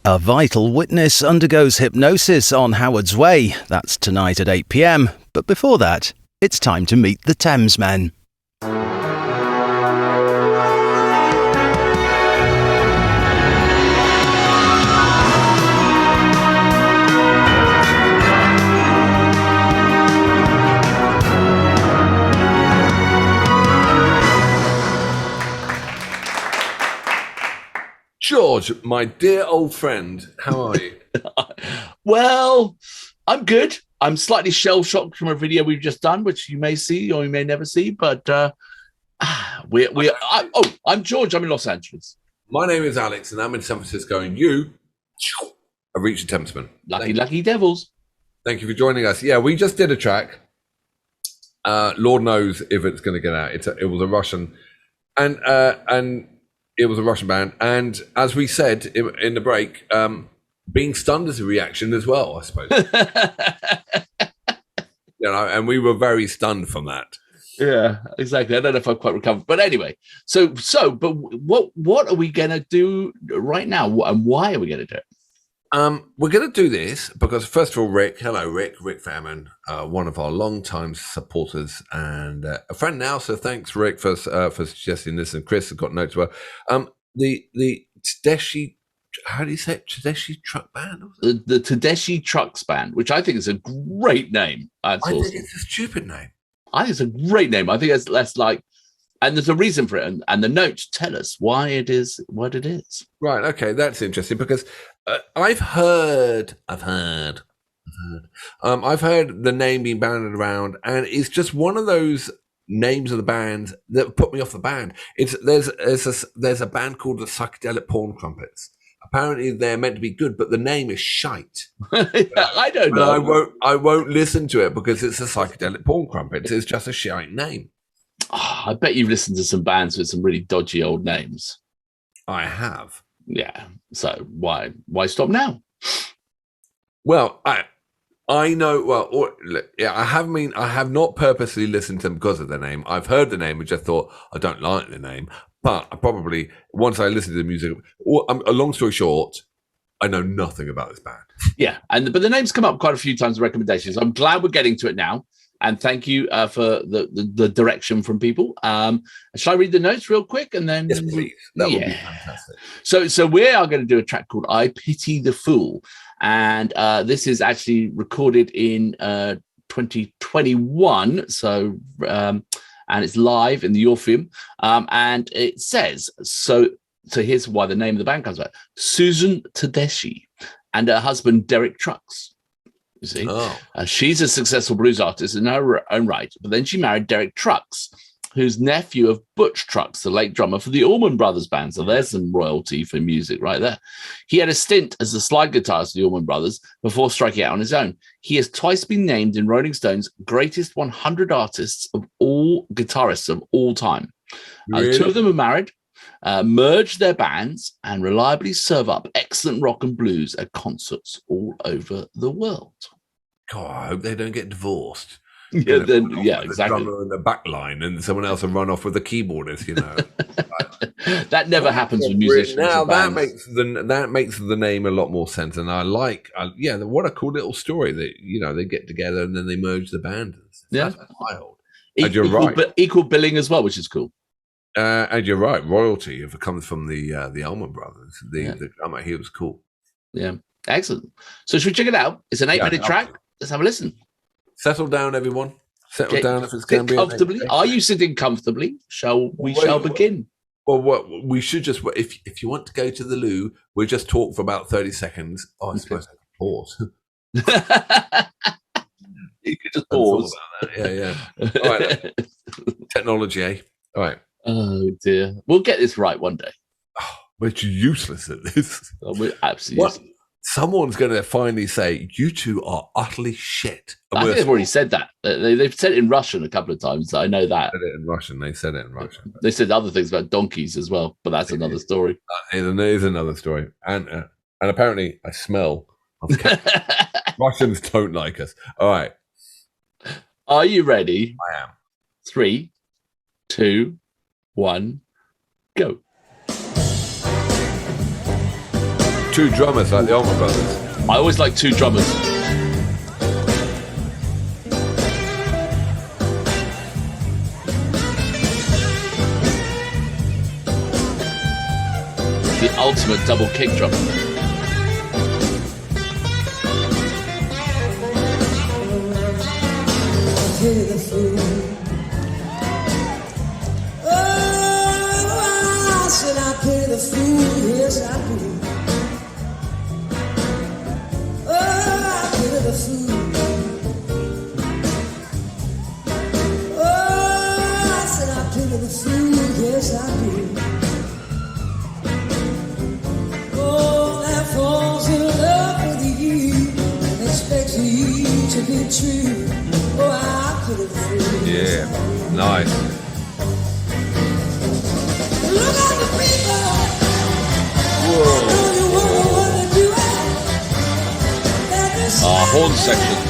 A vital witness undergoes hypnosis on Howard's Way. That's tonight at 8 p.m. But before that, it's time to meet the Thamesmen. George, my dear old friend, how are you? Well, I'm good. I'm slightly shell-shocked from a video we've just done, which you may see or you may never see, but I'm George. I'm in Los Angeles. My name is Alex, and I'm in San Francisco, and you have reached the Thamesmen. Lucky Devils. Thank you for joining us. Yeah, we just did a track. Lord knows if it's going to get out. It was a Russian, and it was a Russian band, and as we said in the break, being stunned is a reaction as well, I suppose. And we were very stunned from that. Yeah, exactly. I don't know if I've quite recovered, but anyway. But what are we gonna do right now, and why are we gonna do it? We're going to do this because, first of all, Rick Fairman, one of our long-time supporters and a friend now. So thanks, Rick, for suggesting this. And Chris has got notes as well. The Tedeschi, how do you say it? Tedeschi Truck Band? The Tedeschi Trucks Band, which I think is a great name. I think it's a stupid name. I think it's a great name. I think it's less like, and there's a reason for it. And the notes tell us why it is what it is. Right. Okay. That's interesting because I've heard the name being bandied around, and it's just one of those names of the bands that put me off the band. There's a band called the Psychedelic Porn Trumpets. Apparently they're meant to be good, but the name is shite. I don't know. I won't listen to it because it's a Psychedelic Porn Trumpets. It's just a shite name. Oh, I bet you've listened to some bands with some really dodgy old names. I have. Yeah. So why stop now? Well, I know. Well, yeah, I have not purposely listened to them because of the name. I've heard the name and just thought I don't like the name. But I probably, once I listen to the music, a long story short, I know nothing about this band. Yeah, but the name's come up quite a few times in recommendations. I'm glad we're getting to it now. And thank you for the direction from people. Shall I read the notes real quick? And then yes, please. That would be fantastic. So we are going to do a track called I Pity the Fool. And this is actually recorded in 2021. So, and it's live in the Orpheum. And it says, so here's why the name of the band comes out. Susan Tedeschi and her husband, Derek Trucks. You see, she's a successful blues artist in her own right, but then she married Derek Trucks, who's nephew of Butch Trucks, the late drummer for the Allman Brothers Band. So there's some royalty for music right there. He had a stint as the slide guitarist of the Allman Brothers before striking out on his own. He has twice been named in Rolling Stone's greatest 100 artists of all guitarists of all time. Really? Two of them are married, merge their bands, and reliably serve up excellent rock and blues at concerts all over the world. God, I hope they don't get divorced. Yeah, exactly. The drummer in the back line, and someone else will run off with the keyboardist. That never happens with musicians. Now that makes the name a lot more sense, and I like. What a cool little story that they get together and then they merge the band. That's wild. And you're right. Equal billing as well, which is cool. And you're right. Royalty, if it comes from the Allman Brothers, the drummer, he was cool. Yeah, excellent. So should we check it out? It's an 8-minute track. Let's have a listen. Settle down, everyone. Settle down if it's going to be comfortably. Are you sitting comfortably? Shall begin? Well, we should just, if you want to go to the loo, we'll just talk for about 30 seconds. Oh, I suppose I can pause. You could just pause. Yeah. All right. Technology, eh? All right. Oh, dear. We'll get this right one day. Oh, we're useless at this. Oh, we're absolutely useless. Someone's going to finally say, you two are utterly shit. I think they've already said that. They've said it in Russian a couple of times. I know that. They said it in Russian. They said other things about donkeys as well, but that's another story. It is another story. And apparently I smell. Russians don't like us. All right. Are you ready? I am. 3, 2, 1, go. two drummers like the Allman Brothers. I always like two drummers. The ultimate double kick drum. Yeah, nice. Horn section.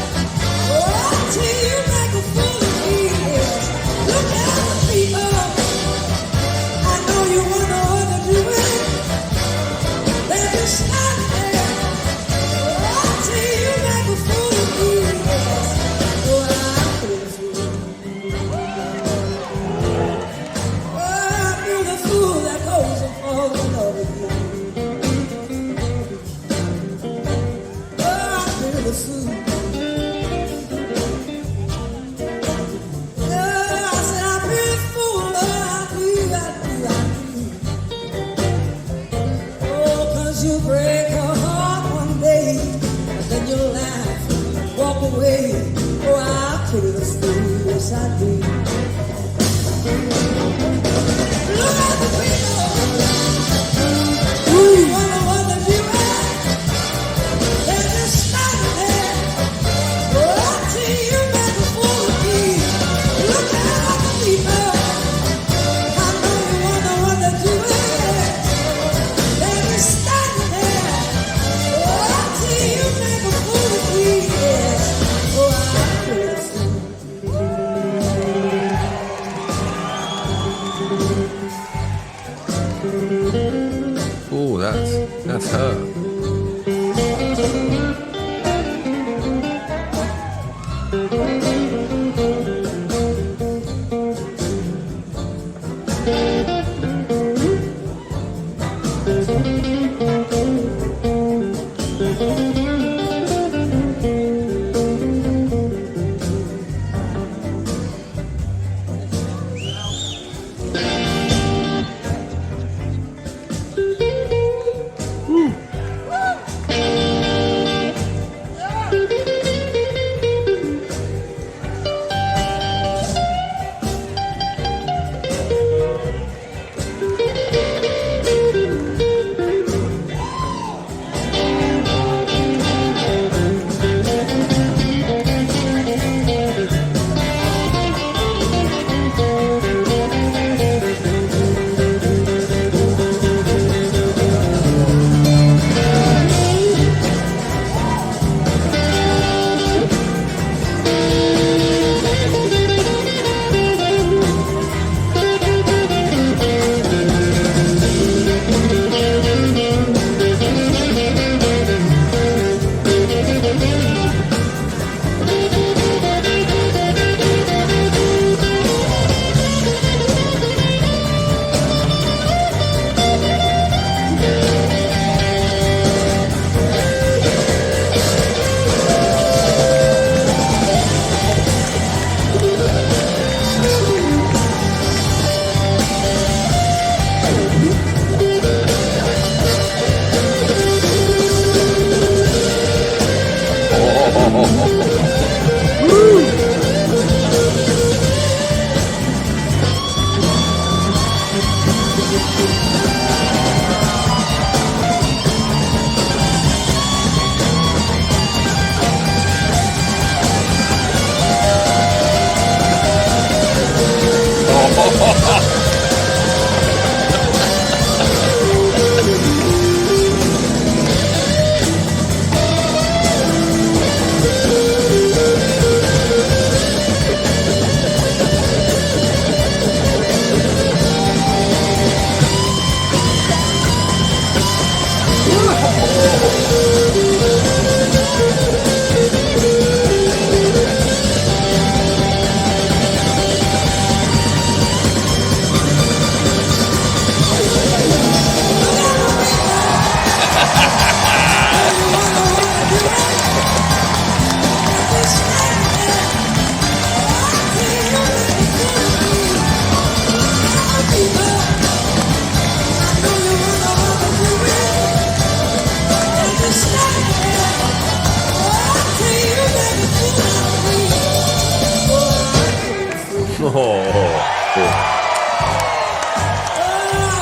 Oh, that's her.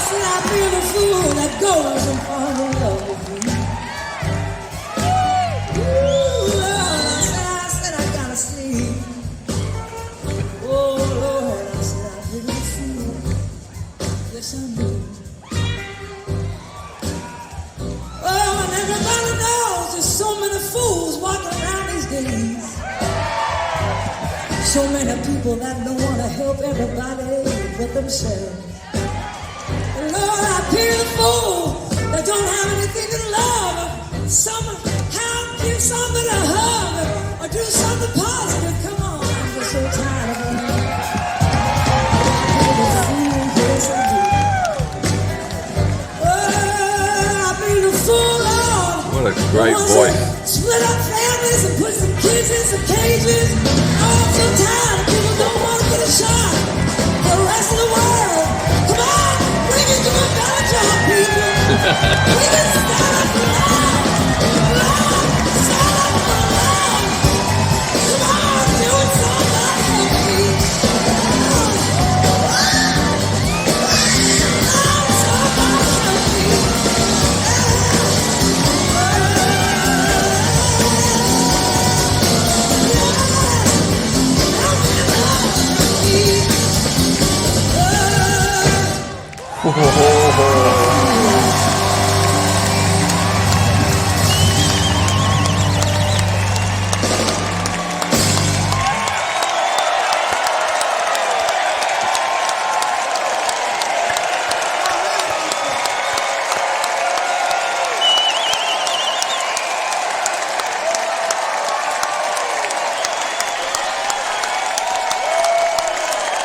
said I feel the fool that goes and falls in love with me. Ooh, Lord, I said I gotta sleep. Oh, Lord, I said I feel the fool. Yes, I do. Oh, and everybody knows there's so many fools walking around these days. So many people that don't want to help everybody but themselves. And Lord, I pity the fool that don't have anything to love. Somehow give somebody a hug or do something positive. Come on, I'm just so tired of it. I pity the fool, yes I do. Oh, I pity the fool, Lord. What a great voice. Split up families and put some kids in some cages. Oh, I'm so tired of people don't want to get a shot. The rest of the world, come on, bring it to a better job, people. We can stand up for love. Love, stand up for love. Come on, do it so much for me. Love so much for me.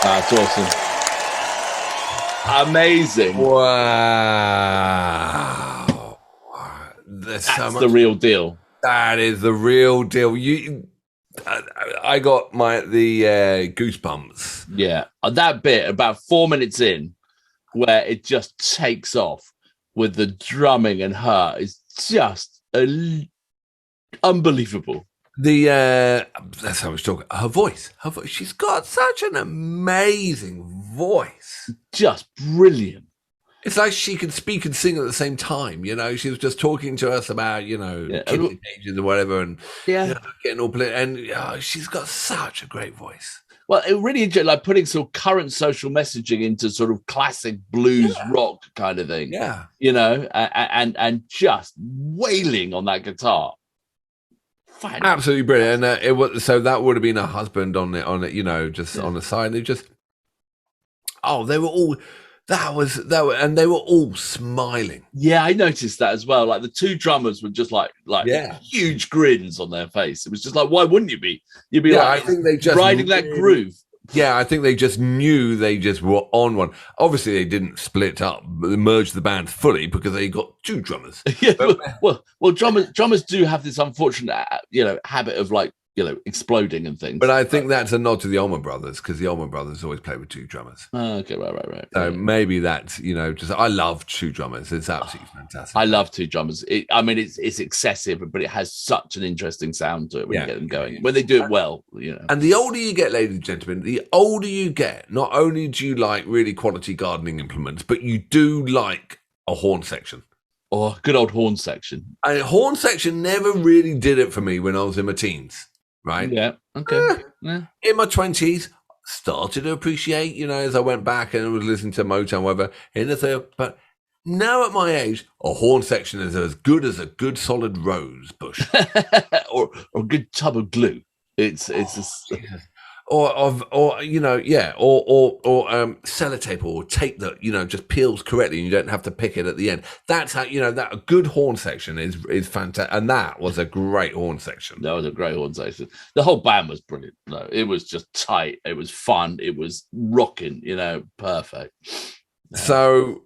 That's awesome. Amazing. Wow. There's so That's much. the real deal. That is the real deal. I got the goosebumps. Yeah. That bit, about 4 minutes in, where it just takes off with the drumming and her, is just unbelievable. That's how I was talking. Her voice. She's got such an amazing voice. Just brilliant. It's like she can speak and sing at the same time. You know, she was just talking to us about, kidney cages or whatever, and getting all and she's got such a great voice. Well, it really enjoyed like putting sort of current social messaging into sort of classic blues rock kind of thing. Yeah, and just wailing on that guitar. Fine. Absolutely brilliant. And it was so that would have been her husband on it, on the side. They just, they were all. And they were all smiling. Yeah, I noticed that as well. Like the two drummers were just like huge grins on their face. It was just like, why wouldn't you be? You'd be I think they just riding that groove. Yeah, I think they just knew they just were on one. Obviously, they didn't split up, merge the band fully because they got two drummers. Yeah, well, drummers do have this unfortunate, habit of exploding and things. But I think that's a nod to the Allman Brothers because the Allman Brothers always play with two drummers. Okay, right. So maybe that's just I love two drummers. It's absolutely fantastic. I love two drummers. It's excessive, but it has such an interesting sound to it when you get them going. When they do it well, And the older you get, ladies and gentlemen, the older you get, not only do you like really quality gardening implements, but you do like a horn section. Or good old horn section. A horn section never really did it for me when I was in my teens. Right. Yeah. Okay. In my 20s, started to appreciate, as I went back and was listening to Motown, whatever. But now at my age, a horn section is as good as a good solid rose bush, or a good tub of glue. It's or sellotape or tape that just peels correctly and you don't have to pick it at the end. That's how that a good horn section is fantastic, and that was a great horn section. That was a great horn section. The whole band was brilliant. No, it was just tight. It was fun. It was rocking. Perfect. So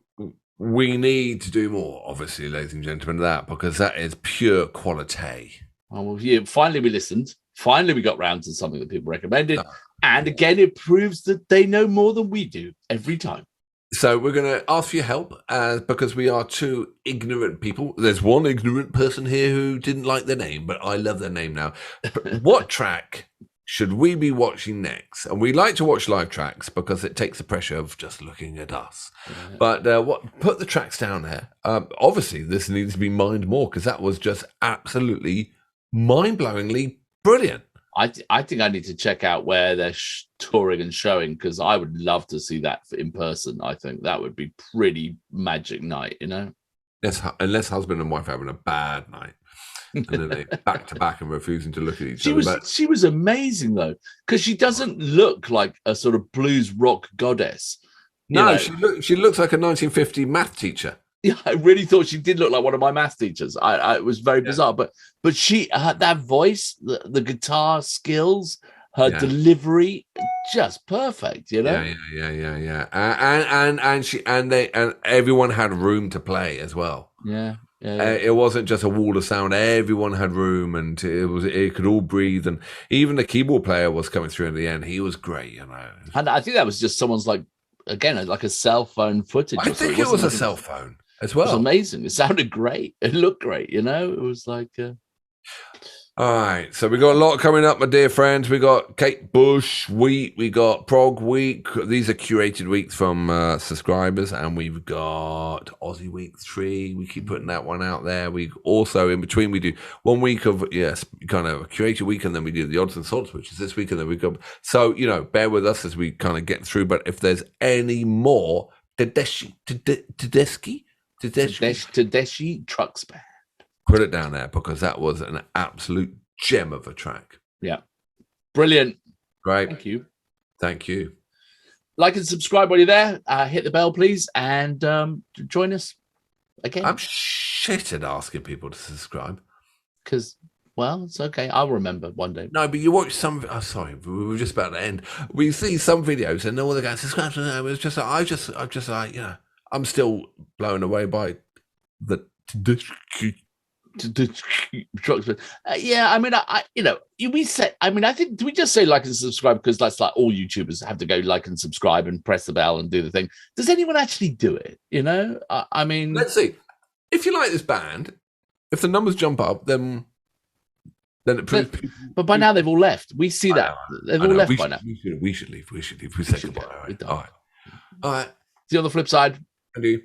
we need to do more, obviously, ladies and gentlemen, of that because that is pure quality. Well, finally we listened. Finally, we got round to something that people recommended. And again, it proves that they know more than we do every time. So we're going to ask for your help because we are two ignorant people. There's one ignorant person here who didn't like their name, but I love their name now. What track should we be watching next? And we like to watch live tracks because it takes the pressure of just looking at us. Yeah. But put the tracks down there. Obviously, this needs to be mined more because that was just absolutely mind-blowingly brilliant. I think I need to check out where they're touring and showing because I would love to see that in person. I think that would be pretty magic night, you know? Unless husband and wife are having a bad night. And then they back to back and refusing to look at each other. She was amazing though, because she doesn't look like a sort of blues rock goddess. No, she looks like a 1950 math teacher. Yeah, I really thought she did look like one of my math teachers. It was very bizarre, but she had that voice, the guitar skills, her delivery, just perfect. You know. Yeah. And everyone had room to play as well. Yeah. It wasn't just a wall of sound. Everyone had room, and it could all breathe. And even the keyboard player was coming through in the end. He was great, you know. And I think that was just someone's like a cell phone footage. I think it was a cell phone as well. It was amazing. It sounded great. It looked great. You know, it was like. All right, so we got a lot coming up, my dear friends. We got Kate Bush week, we got Prog week. These are curated weeks from subscribers, and we've got Aussie week 3. We keep putting that one out there. We also, in between, we do 1 week of kind of a curated week, and then we do the odds and sods, which is this week, and then we go. So bear with us as we kind of get through. But if there's any more Tedeschi Trucks Band. Put it down there because that was an absolute gem of a track. Yeah. Brilliant. Right. Thank you. Like and subscribe while you're there. Hit the bell, please, and join us again. I'm shit at asking people to subscribe. Because, well, it's okay. I'll remember one day. No, but you watch some... Oh, sorry. We were just about to end. We see some videos and all the guys subscribe to them. It's just like, I'm just like, I'm still blown away by the... Trucks. I think, do we just say like and subscribe because that's like all YouTubers have to go like and subscribe and press the bell and do the thing? Does anyone actually do it? Let's see. If you like this band, if the numbers jump up, then it proves. But by now they've all left. We see that they've all left by now. We should leave. We say goodbye. All right. See you on the flip side. Andy.